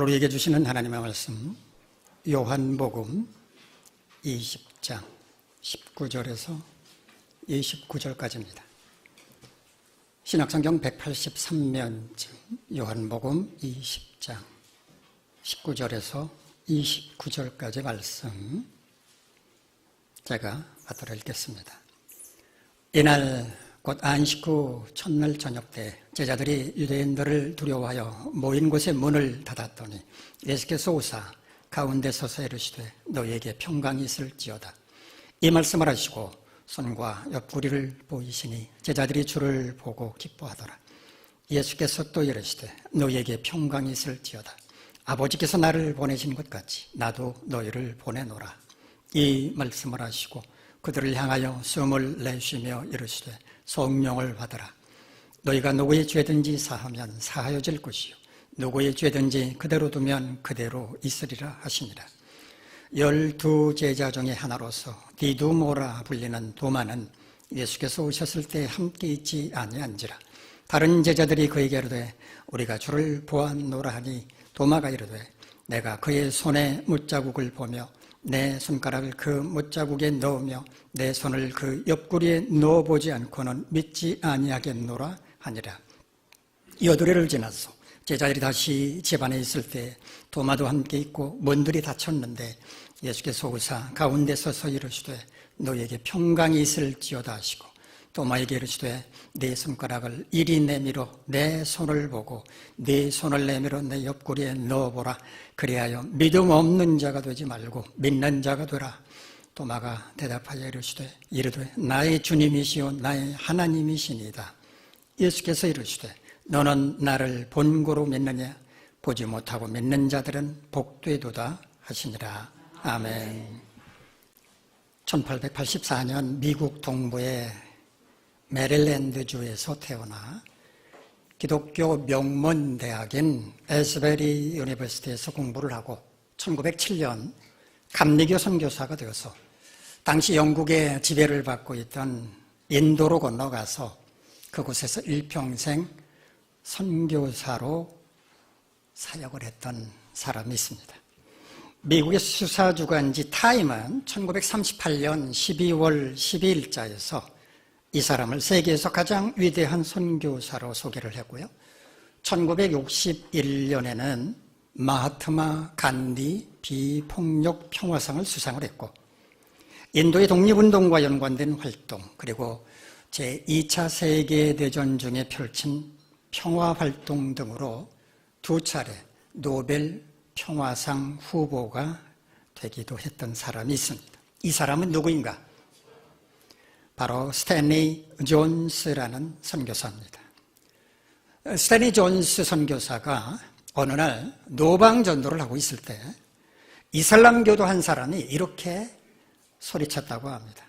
오늘 우리에게 주시는 하나님의 말씀 요한복음 20장 19절에서 29절까지입니다. 신약성경 183면쯤 요한복음 20장 19절에서 29절까지 말씀 제가 받들어 읽겠습니다. 이날 곧 안식 후 첫날 저녁 때 제자들이 유대인들을 두려워하여 모인 곳에 문을 닫았더니 예수께서 오사 가운데 서서 이르시되 너희에게 평강이 있을지어다. 이 말씀을 하시고 손과 옆구리를 보이시니 제자들이 주를 보고 기뻐하더라. 예수께서 또 이르시되 너희에게 평강이 있을지어다. 아버지께서 나를 보내신 것 같이 나도 너희를 보내노라. 이 말씀을 하시고 그들을 향하여 숨을 내쉬며 이르시되 성령을 받으라. 너희가 누구의 죄든지 사하면 사하여질 것이요 누구의 죄든지 그대로 두면 그대로 있으리라 하시니라. 12 제자 중에 하나로서 디두모라 불리는 도마는 예수께서 오셨을 때 함께 있지 아니한지라. 다른 제자들이 그에게 이르되 우리가 주를 보았노라 하니 도마가 이르되 내가 그의 손에 못자국을 보며 내 손가락을 그 못자국에 넣으며 내 손을 그 옆구리에 넣어보지 않고는 믿지 아니하겠노라 하니라. 여드레를 지나서 제자들이 다시 집 안에 있을 때 도마도 함께 있고 문들이 닫혔는데 예수께서 오사 가운데 서서 이르시되 너희에게 평강이 있을지어다 하시고 도마에게 이르시되 네 손가락을 이리 내밀어 내 손을 보고 네 손을 내밀어 내 옆구리에 넣어보라. 그리하여 믿음 없는 자가 되지 말고 믿는 자가 되라. 도마가 대답하여 이르되 나의 주님이시오 나의 하나님이시니이다. 예수께서 이르시되 너는 나를 본고로 믿느냐? 보지 못하고 믿는 자들은 복되도다 하시니라. 아멘. 1884년 미국 동부의 메릴랜드주에서 태어나 기독교 명문 대학인 에스베리 유니버시티에서 공부를 하고 1907년 감리교 선교사가 되어서 당시 영국의 지배를 받고 있던 인도로 건너가서 그곳에서 일평생 선교사로 사역을 했던 사람이 있습니다. 미국의 수사주간지 타임은 1938년 12월 12일자에서 이 사람을 세계에서 가장 위대한 선교사로 소개를 했고요. 1961년에는 마하트마 간디 비폭력 평화상을 수상을 했고 인도의 독립운동과 연관된 활동 그리고 제2차 세계대전 중에 펼친 평화활동 등으로 2차례 노벨 평화상 후보가 되기도 했던 사람이 있습니다. 이 사람은 누구인가? 바로 스탠리 존스라는 선교사입니다. 스탠리 존스 선교사가 어느 날 노방전도를 하고 있을 때 이슬람교도 한 사람이 이렇게 소리쳤다고 합니다.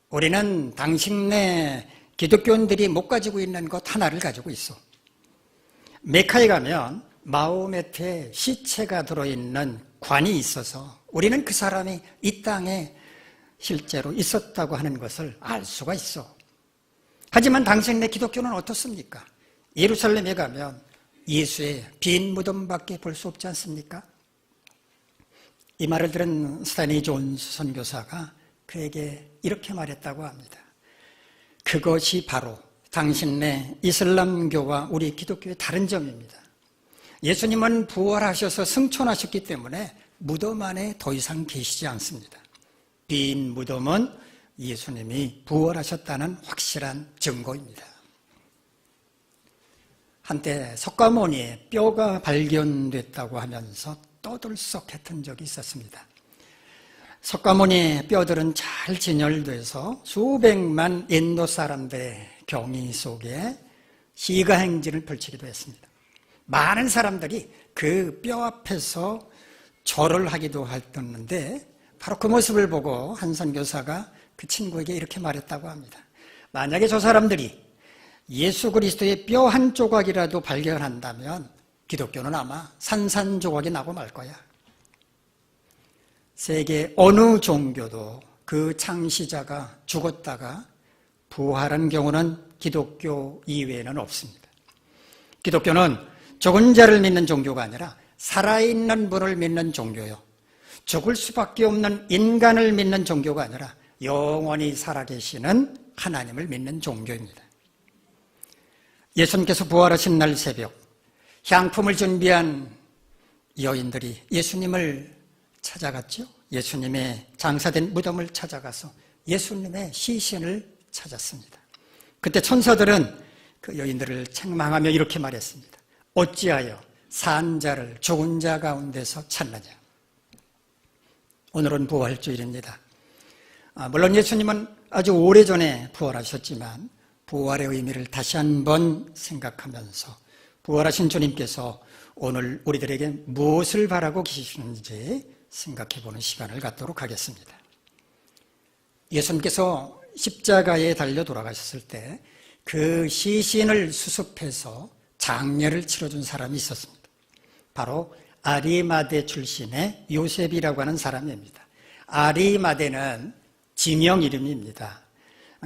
우리는 당신네 기독교인들이 못 가지고 있는 것 하나를 가지고 있어. 메카에 가면 마호메트의 시체가 들어있는 관이 있어서 우리는 그 사람이 이 땅에 실제로 있었다고 하는 것을 알 수가 있어. 하지만 당신네 기독교는 어떻습니까? 예루살렘에 가면 예수의 빈 무덤밖에 볼 수 없지 않습니까? 이 말을 들은 스탠리 존스 선교사가 그에게 이렇게 말했다고 합니다. 그것이 바로 당신네 이슬람교와 우리 기독교의 다른 점입니다. 예수님은 부활하셔서 승천하셨기 때문에 무덤 안에 더 이상 계시지 않습니다. 빈 무덤은 예수님이 부활하셨다는 확실한 증거입니다. 한때 석가모니의 뼈가 발견됐다고 하면서 떠들썩했던 적이 있었습니다. 석가모니의 뼈들은 잘 진열돼서 수백만 인도 사람들의 경의 속에 시가행진을 펼치기도 했습니다. 많은 사람들이 그 뼈 앞에서 절을 하기도 했었는데 바로 그 모습을 보고 한 선교사가 그 친구에게 이렇게 말했다고 합니다. 만약에 저 사람들이 예수 그리스도의 뼈 한 조각이라도 발견한다면 기독교는 아마 산산조각이 나고 말 거야. 세계 어느 종교도 그 창시자가 죽었다가 부활한 경우는 기독교 이외에는 없습니다. 기독교는 죽은 자를 믿는 종교가 아니라 살아있는 분을 믿는 종교요. 죽을 수밖에 없는 인간을 믿는 종교가 아니라 영원히 살아계시는 하나님을 믿는 종교입니다. 예수님께서 부활하신 날 새벽, 향품을 준비한 여인들이 예수님을 찾아갔죠. 예수님의 장사된 무덤을 찾아가서 예수님의 시신을 찾았습니다. 그때 천사들은 그 여인들을 책망하며 이렇게 말했습니다. 어찌하여 산 자를 죽은 자 가운데서 찾느냐. 오늘은 부활주일입니다. 물론 예수님은 아주 오래전에 부활하셨지만 부활의 의미를 다시 한번 생각하면서 부활하신 주님께서 오늘 우리들에게 무엇을 바라고 계시는지 생각해보는 시간을 갖도록 하겠습니다. 예수님께서 십자가에 달려 돌아가셨을 때 그 시신을 수습해서 장례를 치러준 사람이 있었습니다. 바로 아리마대 출신의 요셉이라고 하는 사람입니다. 아리마대는 지명 이름입니다.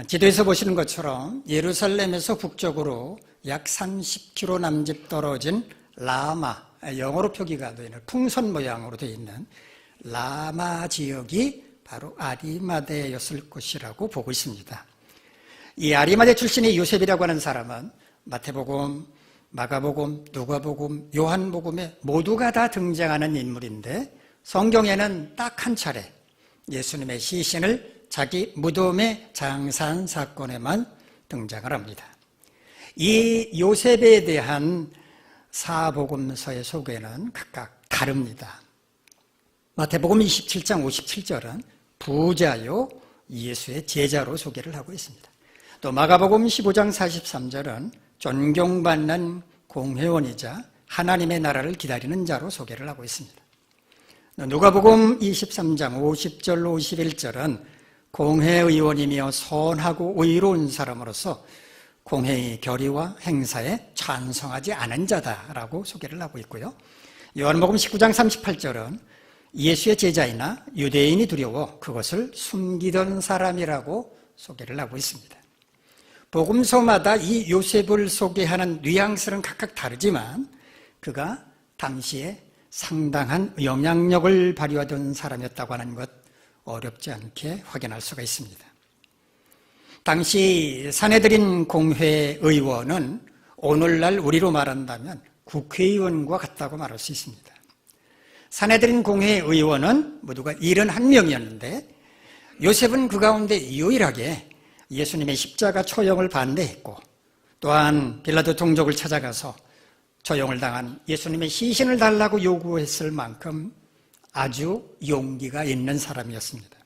지도에서 보시는 것처럼 예루살렘에서 북쪽으로 약 30km 남짓 떨어진 라마, 영어로 표기가 되어 있는 풍선 모양으로 되어 있는 라마 지역이 바로 아리마대였을 것이라고 보고 있습니다. 이 아리마대 출신의 요셉이라고 하는 사람은 마태복음, 마가복음, 누가복음, 요한복음에 모두가 다 등장하는 인물인데 성경에는 딱 한 차례 예수님의 시신을 자기 무덤에 장사한 사건에만 등장을 합니다. 이 요셉에 대한 사복음서의 소개는 각각 다릅니다. 마태복음 27장 57절은 부자요 예수의 제자로 소개를 하고 있습니다. 또 마가복음 15장 43절은 존경받는 공회원이자 하나님의 나라를 기다리는 자로 소개를 하고 있습니다. 누가복음 23장 50절 51절은 공회의원이며 선하고 의로운 사람으로서 공회의 결의와 행사에 찬성하지 않은 자다라고 소개를 하고 있고요. 요한복음 19장 38절은 예수의 제자이나 유대인이 두려워 그것을 숨기던 사람이라고 소개를 하고 있습니다. 복음서마다 이 요셉을 소개하는 뉘앙스는 각각 다르지만 그가 당시에 상당한 영향력을 발휘하던 사람이었다고 하는 것 어렵지 않게 확인할 수가 있습니다. 당시 사내들인 공회 의원은 오늘날 우리로 말한다면 국회의원과 같다고 말할 수 있습니다. 사내들인 공회 의원은 모두가 71명이었는데 요셉은 그 가운데 유일하게 예수님의 십자가 처형을 반대했고 또한 빌라도 총독을 찾아가서 처형을 당한 예수님의 시신을 달라고 요구했을 만큼 아주 용기가 있는 사람이었습니다.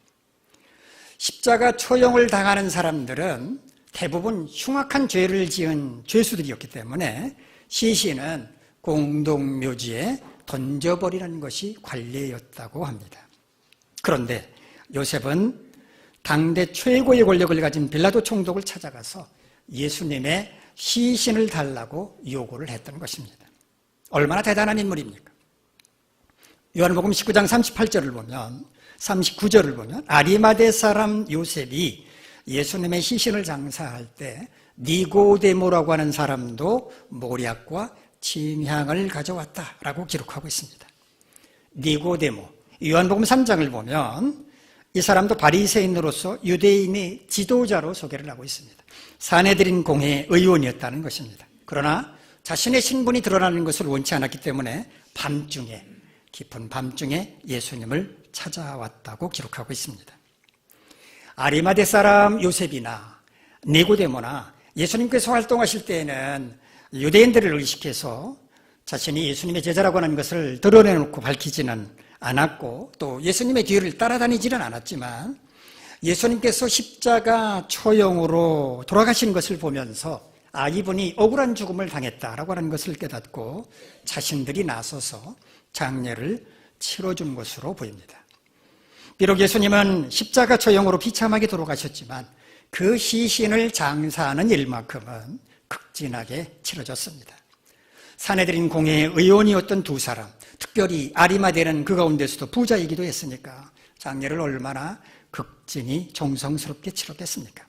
십자가 처형을 당하는 사람들은 대부분 흉악한 죄를 지은 죄수들이었기 때문에 시신은 공동묘지에 던져버리는 것이 관례였다고 합니다. 그런데 요셉은 당대 최고의 권력을 가진 빌라도 총독을 찾아가서 예수님의 시신을 달라고 요구를 했던 것입니다. 얼마나 대단한 인물입니까? 요한복음 19장 38절을 보면 39절을 보면 아리마대 사람 요셉이 예수님의 시신을 장사할 때 니고데모라고 하는 사람도 모략과 침향을 가져왔다라고 기록하고 있습니다. 니고데모, 요한복음 3장을 보면 이 사람도 바리새인으로서 유대인의 지도자로 소개를 하고 있습니다. 사내들인 공회 의원이었다는 것입니다. 그러나 자신의 신분이 드러나는 것을 원치 않았기 때문에 밤중에, 깊은 밤중에 예수님을 찾아왔다고 기록하고 있습니다. 아리마대 사람 요셉이나 니고데모나 예수님께서 활동하실 때에는 유대인들을 의식해서 자신이 예수님의 제자라고 하는 것을 드러내놓고 밝히지는 않았고 또 예수님의 뒤를 따라다니지는 않았지만 예수님께서 십자가 처형으로 돌아가신 것을 보면서 이분이 억울한 죽음을 당했다라고 하는 것을 깨닫고 자신들이 나서서 장례를 치러준 것으로 보입니다. 비록 예수님은 십자가 처형으로 비참하게 돌아가셨지만 그 시신을 장사하는 일만큼은 극진하게 치러졌습니다. 사내들인 공회의 의원이었던 두 사람, 특별히 아리마대는 그 가운데서도 부자이기도 했으니까 장례를 얼마나 극진히 정성스럽게 치렀겠습니까?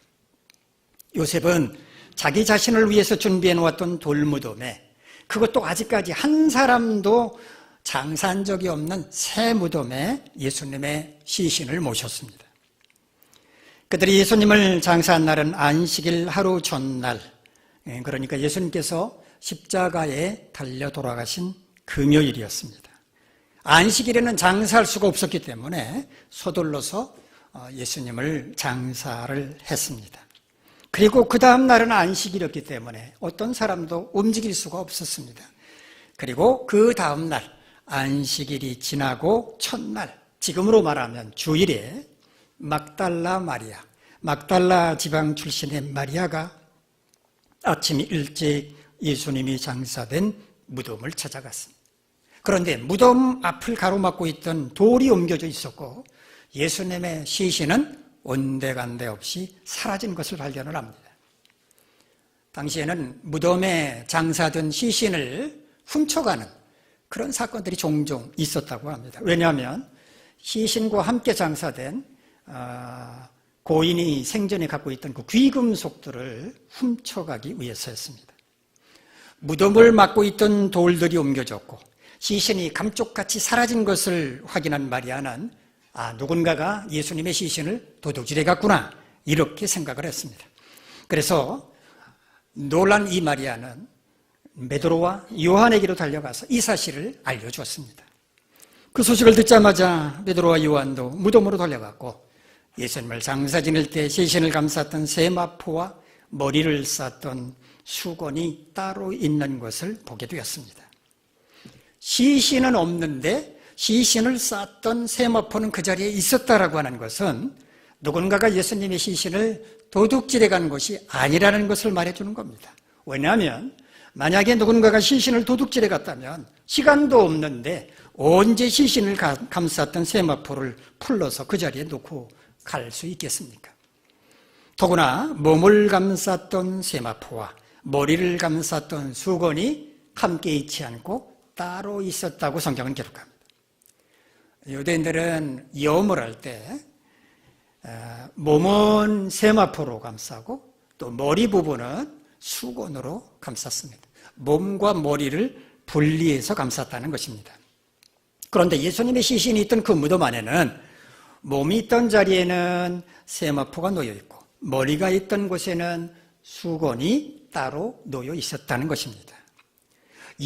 요셉은 자기 자신을 위해서 준비해 놓았던 돌무덤에 그것도 아직까지 한 사람도 장사한 적이 없는 새 무덤에 예수님의 시신을 모셨습니다. 그들이 예수님을 장사한 날은 안식일 하루 전날, 그러니까 예수님께서 십자가에 달려 돌아가신 금요일이었습니다. 안식일에는 장사할 수가 없었기 때문에 서둘러서 예수님을 장사를 했습니다. 그리고 그 다음 날은 안식일이었기 때문에 어떤 사람도 움직일 수가 없었습니다. 그리고 그 다음 날 안식일이 지나고 첫날, 지금으로 말하면 주일에 막달라 마리아, 막달라 지방 출신의 마리아가 아침 일찍 예수님이 장사된 무덤을 찾아갔습니다. 그런데 무덤 앞을 가로막고 있던 돌이 옮겨져 있었고 예수님의 시신은 온데간데 없이 사라진 것을 발견을 합니다. 당시에는 무덤에 장사된 시신을 훔쳐가는 그런 사건들이 종종 있었다고 합니다. 왜냐하면 시신과 함께 장사된 고인이 생전에 갖고 있던 그 귀금속들을 훔쳐가기 위해서였습니다. 무덤을 막고 있던 돌들이 옮겨졌고 시신이 감쪽같이 사라진 것을 확인한 마리아는 누군가가 예수님의 시신을 도둑질해 갔구나 이렇게 생각을 했습니다. 그래서 놀란 이 마리아는 베드로와 요한에게로 달려가서 이 사실을 알려주었습니다. 그 소식을 듣자마자 베드로와 요한도 무덤으로 달려갔고 예수님을 장사 지낼 때 시신을 감쌌던 세마포와 머리를 쌌던 수건이 따로 있는 것을 보게 되었습니다. 시신은 없는데 시신을 쌌던 세마포는 그 자리에 있었다라고 하는 것은 누군가가 예수님의 시신을 도둑질해 간 것이 아니라는 것을 말해주는 겁니다. 왜냐하면 만약에 누군가가 시신을 도둑질해 갔다면 시간도 없는데 언제 시신을 감쌌던 세마포를 풀러서 그 자리에 놓고 갈 수 있겠습니까? 더구나 몸을 감쌌던 세마포와 머리를 감쌌던 수건이 함께 있지 않고 따로 있었다고 성경은 기록합니다. 유대인들은 염을 할 때 몸은 세마포로 감싸고 또 머리 부분은 수건으로 감쌌습니다. 몸과 머리를 분리해서 감쌌다는 것입니다. 그런데 예수님의 시신이 있던 그 무덤 안에는 몸이 있던 자리에는 세마포가 놓여 있고 머리가 있던 곳에는 수건이 따로 놓여 있었다는 것입니다.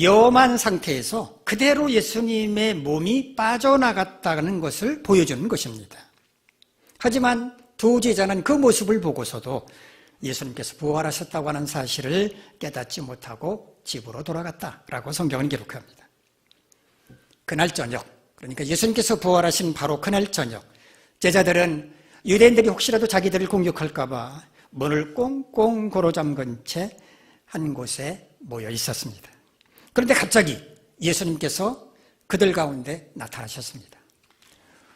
염한 상태에서 그대로 예수님의 몸이 빠져나갔다는 것을 보여주는 것입니다. 하지만 두 제자는 그 모습을 보고서도 예수님께서 부활하셨다고 하는 사실을 깨닫지 못하고 집으로 돌아갔다라고 성경은 기록합니다. 그날 저녁, 그러니까 예수님께서 부활하신 바로 그날 저녁, 제자들은 유대인들이 혹시라도 자기들을 공격할까 봐 문을 꽁꽁 고로 잠근 채 한 곳에 모여 있었습니다. 그런데 갑자기 예수님께서 그들 가운데 나타나셨습니다.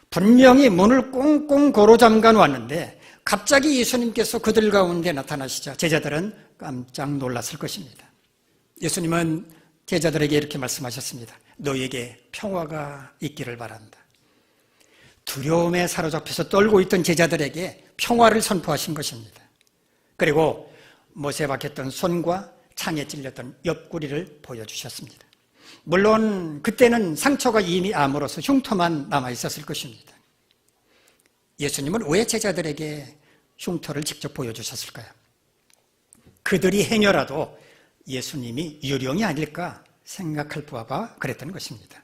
분명히 문을 꽁꽁 고로 잠가 놓았는데 갑자기 예수님께서 그들 가운데 나타나시자 제자들은 깜짝 놀랐을 것입니다. 예수님은 제자들에게 이렇게 말씀하셨습니다. 너희에게 평화가 있기를 바란다. 두려움에 사로잡혀서 떨고 있던 제자들에게 평화를 선포하신 것입니다. 그리고 못에 박혔던 손과 창에 찔렸던 옆구리를 보여주셨습니다. 물론 그때는 상처가 이미 아물어서 흉터만 남아있었을 것입니다. 예수님은 왜 제자들에게 흉터를 직접 보여주셨을까요? 그들이 행여라도 예수님이 유령이 아닐까 생각할 바가 그랬던 것입니다.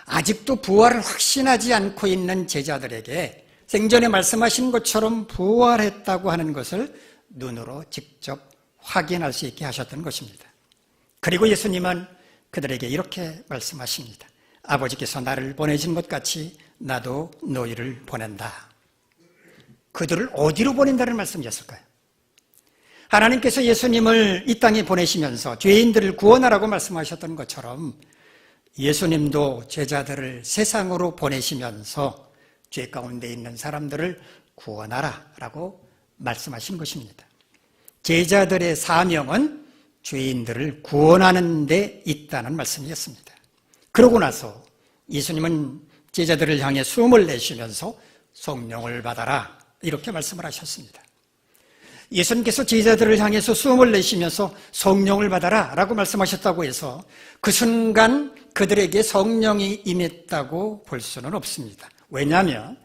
아직도 부활을 확신하지 않고 있는 제자들에게 생전에 말씀하신 것처럼 부활했다고 하는 것을 눈으로 직접 확인할 수 있게 하셨던 것입니다. 그리고 예수님은 그들에게 이렇게 말씀하십니다. 아버지께서 나를 보내신 것 같이 나도 너희를 보낸다. 그들을 어디로 보낸다는 말씀이었을까요? 하나님께서 예수님을 이 땅에 보내시면서 죄인들을 구원하라고 말씀하셨던 것처럼 예수님도 제자들을 세상으로 보내시면서 죄 가운데 있는 사람들을 구원하라라고 말씀하신 것입니다. 제자들의 사명은 죄인들을 구원하는 데 있다는 말씀이었습니다. 그러고 나서 예수님은 제자들을 향해 숨을 내쉬면서 성령을 받아라 이렇게 말씀을 하셨습니다. 예수님께서 제자들을 향해서 숨을 내쉬면서 성령을 받아라 라고 말씀하셨다고 해서 그 순간 그들에게 성령이 임했다고 볼 수는 없습니다. 왜냐하면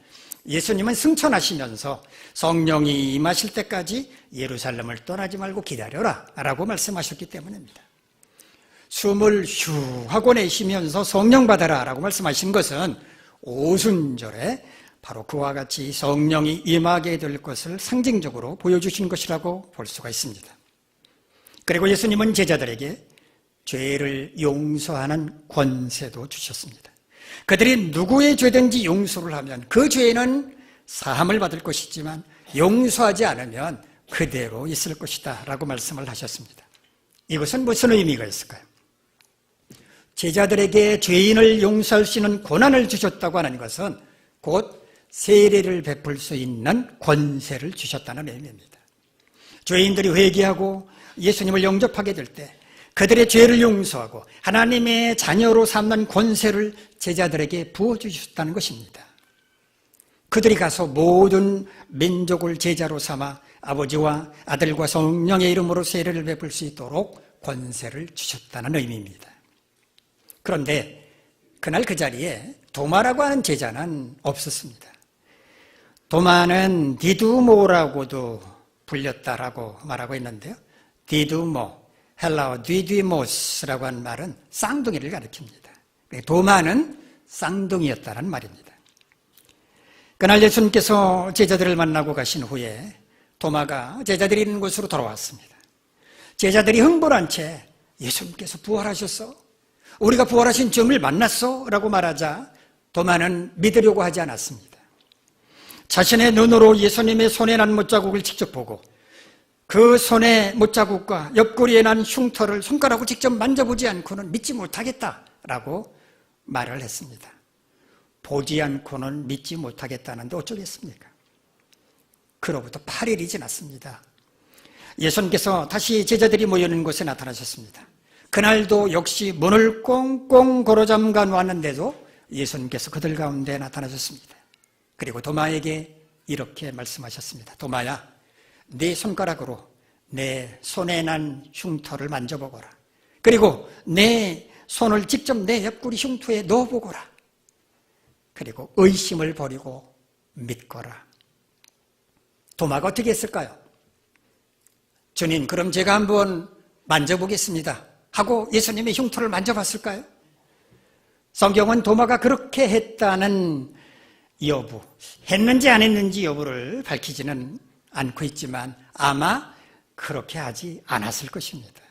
예수님은 승천하시면서 성령이 임하실 때까지 예루살렘을 떠나지 말고 기다려라 라고 말씀하셨기 때문입니다. 숨을 휴 하고 내쉬면서 성령 받아라 라고 말씀하신 것은 오순절에 바로 그와 같이 성령이 임하게 될 것을 상징적으로 보여주신 것이라고 볼 수가 있습니다. 그리고 예수님은 제자들에게 죄를 용서하는 권세도 주셨습니다. 그들이 누구의 죄든지 용서를 하면 그 죄는 사함을 받을 것이지만 용서하지 않으면 그대로 있을 것이다 라고 말씀을 하셨습니다. 이것은 무슨 의미가 있을까요? 제자들에게 죄인을 용서할 수 있는 권한을 주셨다고 하는 것은 곧 세례를 베풀 수 있는 권세를 주셨다는 의미입니다. 죄인들이 회개하고 예수님을 영접하게 될 때 그들의 죄를 용서하고 하나님의 자녀로 삼는 권세를 제자들에게 부어주셨다는 것입니다. 그들이 가서 모든 민족을 제자로 삼아 아버지와 아들과 성령의 이름으로 세례를 베풀 수 있도록 권세를 주셨다는 의미입니다. 그런데 그날 그 자리에 도마라고 하는 제자는 없었습니다. 도마는 디두모라고도 불렸다라고 말하고 있는데요. 디두모, 헬라어 디디모스라고 하는 말은 쌍둥이를 가리킵니다. 도마는 쌍둥이였다는 말입니다. 그날 예수님께서 제자들을 만나고 가신 후에 도마가 제자들이 있는 곳으로 돌아왔습니다. 제자들이 흥분한 채 예수님께서 부활하셨어? 우리가 부활하신 주님을 만났어? 라고 말하자 도마는 믿으려고 하지 않았습니다. 자신의 눈으로 예수님의 손에 난 못자국을 직접 보고 그 손의 못자국과 옆구리에 난 흉터를 손가락으로 직접 만져보지 않고는 믿지 못하겠다라고 말을 했습니다. 보지 않고는 믿지 못하겠다는데 어쩌겠습니까? 그로부터 8일이 지났습니다. 예수님께서 다시 제자들이 모여있는 곳에 나타나셨습니다. 그날도 역시 문을 꽁꽁 걸어잠가 놓았는데도 예수님께서 그들 가운데 나타나셨습니다. 그리고 도마에게 이렇게 말씀하셨습니다. 도마야, 네 손가락으로 내 손에 난 흉터를 만져보거라. 그리고 내 손을 직접 내 옆구리 흉터에 넣어보거라. 그리고 의심을 버리고 믿거라. 도마가 어떻게 했을까요? 주님, 그럼 제가 한번 만져보겠습니다 하고 예수님의 흉터를 만져봤을까요? 성경은 도마가 그렇게 했다는 여부, 했는지 안 했는지 여부를 밝히지는 않고 있지만 아마 그렇게 하지 않았을 것입니다.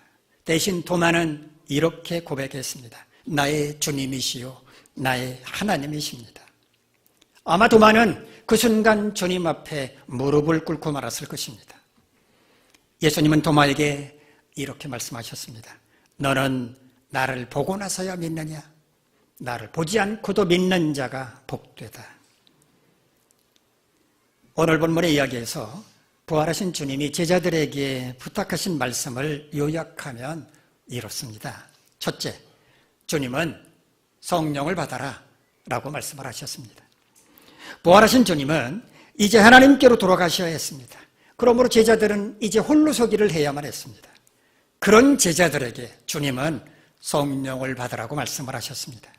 대신 도마는 이렇게 고백했습니다. 나의 주님이시요 나의 하나님이십니다. 아마 도마는 그 순간 주님 앞에 무릎을 꿇고 말았을 것입니다. 예수님은 도마에게 이렇게 말씀하셨습니다. 너는 나를 보고 나서야 믿느냐? 나를 보지 않고도 믿는 자가 복되다. 오늘 본문의 이야기에서 부활하신 주님이 제자들에게 부탁하신 말씀을 요약하면 이렇습니다. 첫째, 주님은 성령을 받아라 라고 말씀을 하셨습니다. 부활하신 주님은 이제 하나님께로 돌아가셔야 했습니다. 그러므로 제자들은 이제 홀로 서기를 해야만 했습니다. 그런 제자들에게 주님은 성령을 받으라고 말씀을 하셨습니다.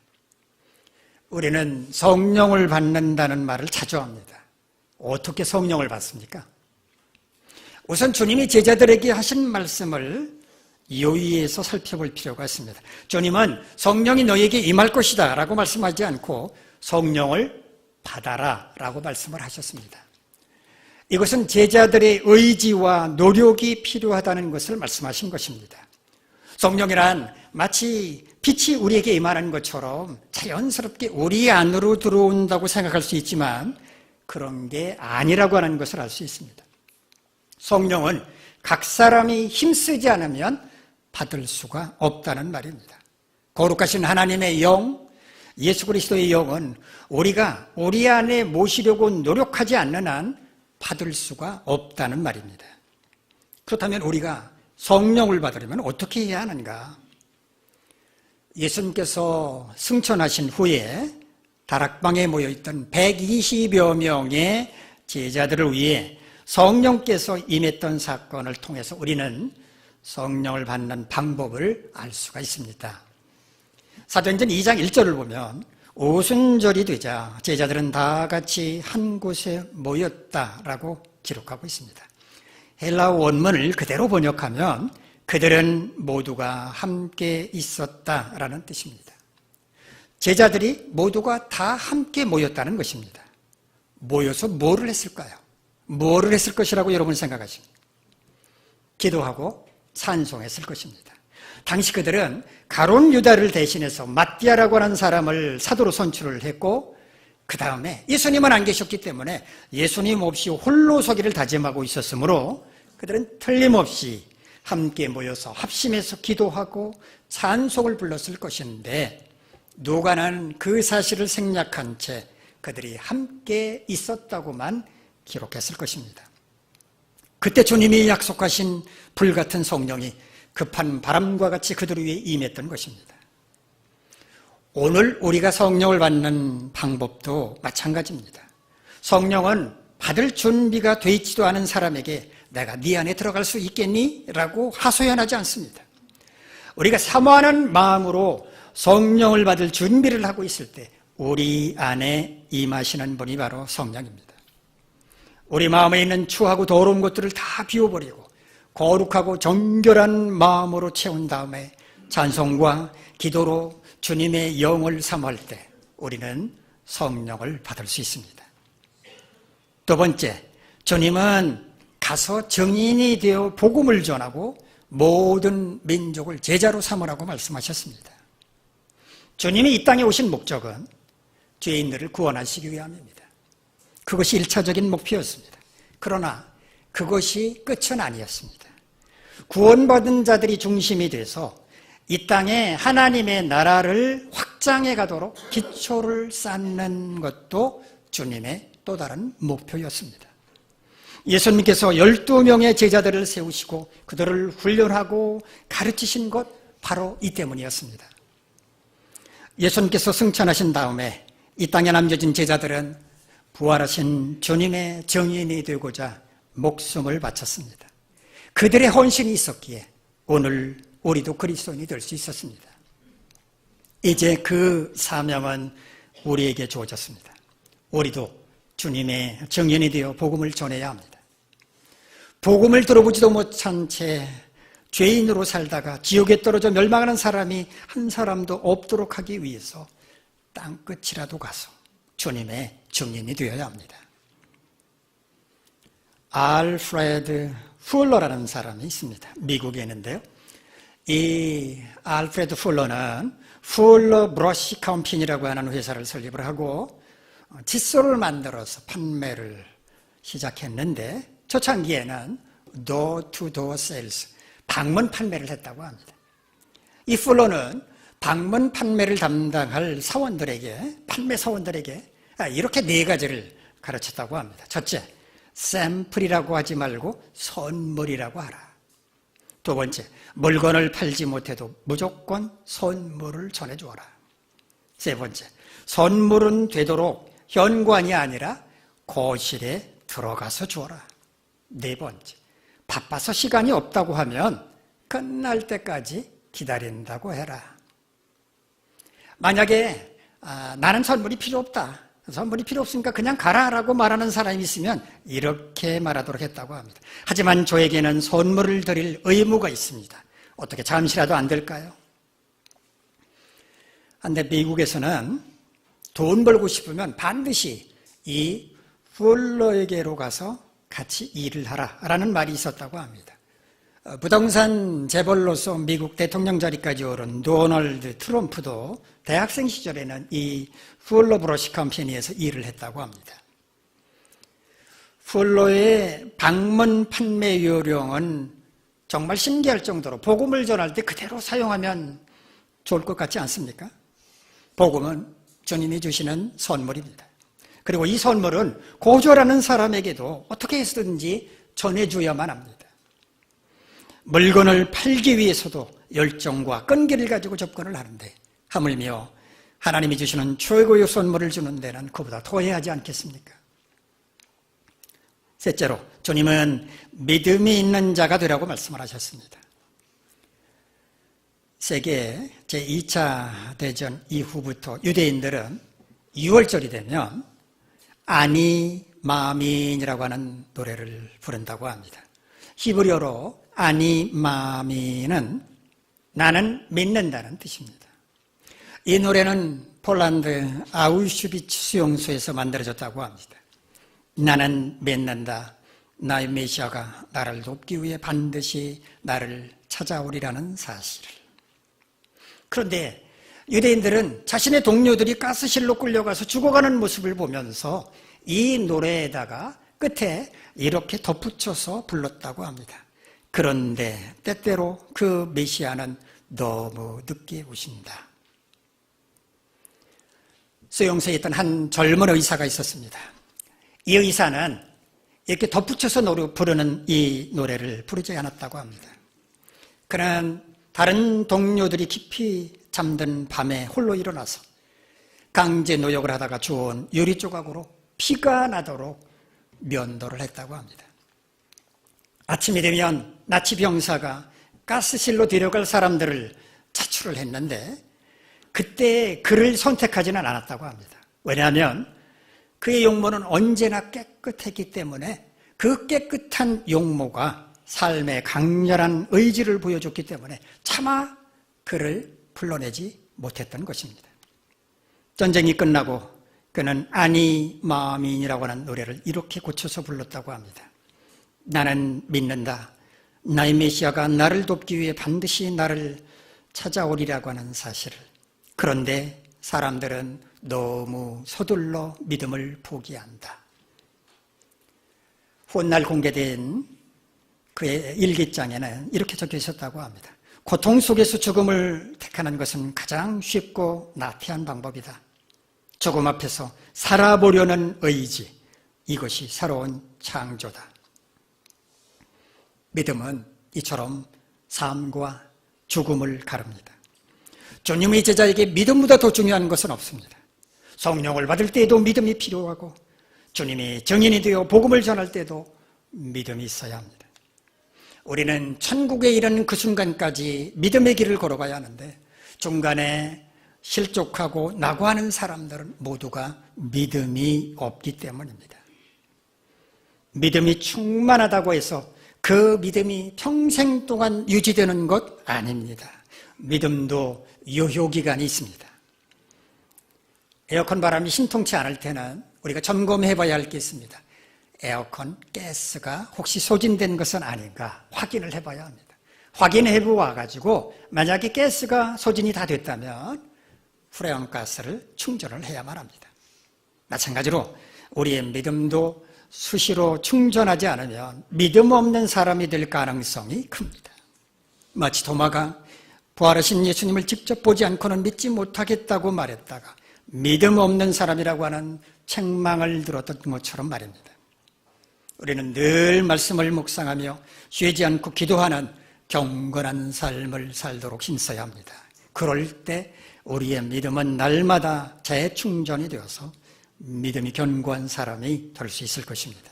우리는 성령을 받는다는 말을 자주 합니다. 어떻게 성령을 받습니까? 우선 주님이 제자들에게 하신 말씀을 요의해서 살펴볼 필요가 있습니다. 주님은 성령이 너에게 임할 것이다 라고 말씀하지 않고 성령을 받아라 라고 말씀을 하셨습니다. 이것은 제자들의 의지와 노력이 필요하다는 것을 말씀하신 것입니다. 성령이란 마치 빛이 우리에게 임하는 것처럼 자연스럽게 우리 안으로 들어온다고 생각할 수 있지만 그런 게 아니라고 하는 것을 알 수 있습니다. 성령은 각 사람이 힘쓰지 않으면 받을 수가 없다는 말입니다. 거룩하신 하나님의 영, 예수 그리스도의 영은 우리가 우리 안에 모시려고 노력하지 않는 한 받을 수가 없다는 말입니다. 그렇다면 우리가 성령을 받으려면 어떻게 해야 하는가? 예수님께서 승천하신 후에 다락방에 모여있던 120여 명의 제자들을 위해 성령께서 임했던 사건을 통해서 우리는 성령을 받는 방법을 알 수가 있습니다. 사도행전 2장 1절을 보면 오순절이 되자 제자들은 다 같이 한 곳에 모였다라고 기록하고 있습니다. 헬라어 원문을 그대로 번역하면 그들은 모두가 함께 있었다라는 뜻입니다. 제자들이 모두가 다 함께 모였다는 것입니다. 모여서 뭐를 했을까요? 뭐를 했을 것이라고 여러분 생각하십니까? 기도하고 찬송했을 것입니다. 당시 그들은 가룟 유다를 대신해서 마띠아라고 하는 사람을 사도로 선출을 했고 그 다음에 예수님은 안 계셨기 때문에 예수님 없이 홀로 서기를 다짐하고 있었으므로 그들은 틀림없이 함께 모여서 합심해서 기도하고 찬송을 불렀을 것인데 누가는 그 사실을 생략한 채 그들이 함께 있었다고만 기록했을 것입니다. 그때 주님이 약속하신 불같은 성령이 급한 바람과 같이 그들 위에 임했던 것입니다. 오늘 우리가 성령을 받는 방법도 마찬가지입니다. 성령은 받을 준비가 돼 있지도 않은 사람에게 내가 네 안에 들어갈 수 있겠니? 라고 하소연하지 않습니다. 우리가 사모하는 마음으로 성령을 받을 준비를 하고 있을 때 우리 안에 임하시는 분이 바로 성령입니다. 우리 마음에 있는 추하고 더러운 것들을 다 비워버리고 거룩하고 정결한 마음으로 채운 다음에 찬송과 기도로 주님의 영을 사모할 때 우리는 성령을 받을 수 있습니다. 두 번째, 주님은 가서 증인이 되어 복음을 전하고 모든 민족을 제자로 삼으라고 말씀하셨습니다. 주님이 이 땅에 오신 목적은 죄인들을 구원하시기 위함입니다. 그것이 1차적인 목표였습니다. 그러나 그것이 끝은 아니었습니다. 구원받은 자들이 중심이 돼서 이 땅에 하나님의 나라를 확장해 가도록 기초를 쌓는 것도 주님의 또 다른 목표였습니다. 예수님께서 12명의 제자들을 세우시고 그들을 훈련하고 가르치신 것 바로 이 때문이었습니다. 예수님께서 승천하신 다음에 이 땅에 남겨진 제자들은 부활하신 주님의 증인이 되고자 목숨을 바쳤습니다. 그들의 헌신이 있었기에 오늘 우리도 그리스도인이 될 수 있었습니다. 이제 그 사명은 우리에게 주어졌습니다. 우리도 주님의 증인이 되어 복음을 전해야 합니다. 복음을 들어보지도 못한 채 죄인으로 살다가 지옥에 떨어져 멸망하는 사람이 한 사람도 없도록 하기 위해서 땅끝이라도 가서 주님의 증인이 되어야 합니다. 알프레드 풀러라는 사람이 있습니다. 미국에 있는데요. 이 알프레드 풀러는 풀러 브러쉬 컴퍼니라고 하는 회사를 설립을 하고 칫솔을 만들어서 판매를 시작했는데 초창기에는 door-to-door sales, 방문 판매를 했다고 합니다. 이 풀러는 방문 판매를 담당할 사원들에게, 판매 사원들에게 이렇게 4가지를 가르쳤다고 합니다. 첫째, 샘플이라고 하지 말고 선물이라고 하라. 두 번째, 물건을 팔지 못해도 무조건 선물을 전해주어라. 세 번째, 선물은 되도록 현관이 아니라 거실에 들어가서 주어라. 네 번째, 바빠서 시간이 없다고 하면 끝날 때까지 기다린다고 해라. 만약에 나는 선물이 필요 없다, 선물이 필요 없으니까 그냥 가라라고 말하는 사람이 있으면 이렇게 말하도록 했다고 합니다. 하지만 저에게는 선물을 드릴 의무가 있습니다. 어떻게 잠시라도 안 될까요? 그런데 미국에서는 돈 벌고 싶으면 반드시 이 풀러에게로 가서 같이 일을 하라라는 말이 있었다고 합니다. 부동산 재벌로서 미국 대통령 자리까지 오른 도널드 트럼프도 대학생 시절에는 이 풀러 브러쉬 컴퍼니에서 일을 했다고 합니다. 풀러의 방문 판매 요령은 정말 신기할 정도로 복음을 전할 때 그대로 사용하면 좋을 것 같지 않습니까? 복음은 주님이 주시는 선물입니다. 그리고 이 선물은 고졸하는 사람에게도 어떻게 해서든지 전해줘야만 합니다. 물건을 팔기 위해서도 열정과 끈기를 가지고 접근을 하는데 하물며 하나님이 주시는 최고의 선물을 주는 데는 그보다 더 해야 하지 않겠습니까? 셋째로 주님은 믿음이 있는 자가 되라고 말씀을 하셨습니다. 세계 제2차 대전 이후부터 유대인들은 6월절이 되면 아니 마민이라고 하는 노래를 부른다고 합니다. 히브리어로 아니 마민은 나는 믿는다는 뜻입니다. 이 노래는 폴란드 아우슈비츠 수용소에서 만들어졌다고 합니다. 나는 믿는다. 나의 메시아가 나를 돕기 위해 반드시 나를 찾아오리라는 사실을. 그런데 유대인들은 자신의 동료들이 가스실로 끌려가서 죽어가는 모습을 보면서 이 노래에다가 끝에 이렇게 덧붙여서 불렀다고 합니다. 그런데 때때로 그 메시아는 너무 늦게 오신다. 수용소에 있던 한 젊은 의사가 있었습니다. 이 의사는 이렇게 덧붙여서 부르는 이 노래를 부르지 않았다고 합니다. 그는 다른 동료들이 깊이 잠든 밤에 홀로 일어나서 강제 노역을 하다가 주워온 유리 조각으로 피가 나도록 면도를 했다고 합니다. 아침이 되면 나치 병사가 가스실로 데려갈 사람들을 차출을 했는데 그때 그를 선택하지는 않았다고 합니다. 왜냐하면 그의 용모는 언제나 깨끗했기 때문에 그 깨끗한 용모가 삶의 강렬한 의지를 보여줬기 때문에 차마 그를 불러내지 못했던 것입니다. 전쟁이 끝나고 그는 아니 마민이라고 하는 노래를 이렇게 고쳐서 불렀다고 합니다. 나는 믿는다. 나의 메시아가 나를 돕기 위해 반드시 나를 찾아오리라고 하는 사실을. 그런데 사람들은 너무 서둘러 믿음을 포기한다. 훗날 공개된 그의 일기장에는 이렇게 적혀 있었다고 합니다. 고통 속에서 죽음을 택하는 것은 가장 쉽고 나태한 방법이다. 죽음 앞에서 살아보려는 의지, 이것이 새로운 창조다. 믿음은 이처럼 삶과 죽음을 가릅니다. 주님의 제자에게 믿음보다 더 중요한 것은 없습니다. 성령을 받을 때에도 믿음이 필요하고 주님이 증인이 되어 복음을 전할 때도 믿음이 있어야 합니다. 우리는 천국에 이르는 그 순간까지 믿음의 길을 걸어가야 하는데 중간에 실족하고 낙오하는 사람들은 모두가 믿음이 없기 때문입니다. 믿음이 충만하다고 해서 그 믿음이 평생 동안 유지되는 것 아닙니다. 믿음도 유효기간이 있습니다. 에어컨 바람이 신통치 않을 때는 우리가 점검해 봐야 할 게 있습니다. 에어컨 가스가 혹시 소진된 것은 아닌가 확인을 해봐야 합니다. 확인해 보아가지고 만약에 가스가 소진이 다 됐다면 프레온 가스를 충전을 해야만 합니다. 마찬가지로 우리의 믿음도 수시로 충전하지 않으면 믿음 없는 사람이 될 가능성이 큽니다. 마치 도마가 부활하신 예수님을 직접 보지 않고는 믿지 못하겠다고 말했다가 믿음 없는 사람이라고 하는 책망을 들었던 것처럼 말입니다. 우리는 늘 말씀을 묵상하며 쉬지 않고 기도하는 경건한 삶을 살도록 힘써야 합니다. 그럴 때 우리의 믿음은 날마다 재충전이 되어서 믿음이 견고한 사람이 될 수 있을 것입니다.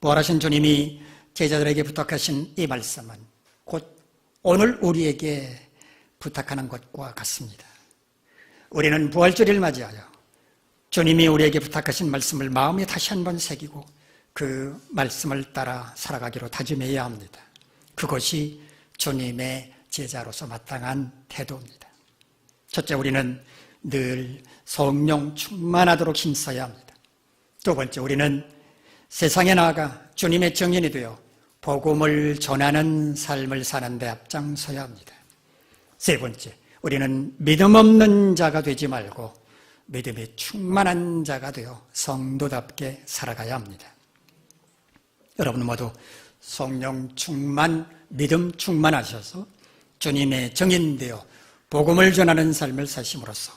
부활하신 주님이 제자들에게 부탁하신 이 말씀은 곧 오늘 우리에게 부탁하는 것과 같습니다. 우리는 부활절을 맞이하여 주님이 우리에게 부탁하신 말씀을 마음에 다시 한번 새기고 그 말씀을 따라 살아가기로 다짐해야 합니다. 그것이 주님의 제자로서 마땅한 태도입니다. 첫째, 우리는 늘 성령 충만하도록 힘써야 합니다. 두 번째, 우리는 세상에 나아가 주님의 증인이 되어 복음을 전하는 삶을 사는 데 앞장서야 합니다. 세 번째, 우리는 믿음 없는 자가 되지 말고 믿음이 충만한 자가 되어 성도답게 살아가야 합니다. 여러분 모두 성령 충만, 믿음 충만하셔서 주님의 증인되어 복음을 전하는 삶을 사심으로써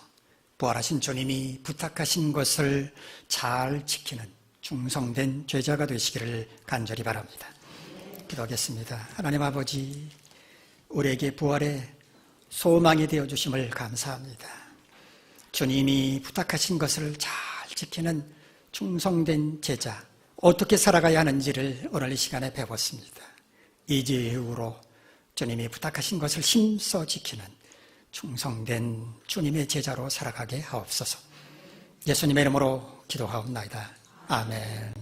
부활하신 주님이 부탁하신 것을 잘 지키는 충성된 제자가 되시기를 간절히 바랍니다. 기도하겠습니다. 하나님 아버지, 우리에게 부활의 소망이 되어주심을 감사합니다. 주님이 부탁하신 것을 잘 지키는 충성된 제자, 어떻게 살아가야 하는지를 오늘 이 시간에 배웠습니다. 이후로 주님이 부탁하신 것을 힘써 지키는 충성된 주님의 제자로 살아가게 하옵소서. 예수님의 이름으로 기도하옵나이다. 아멘.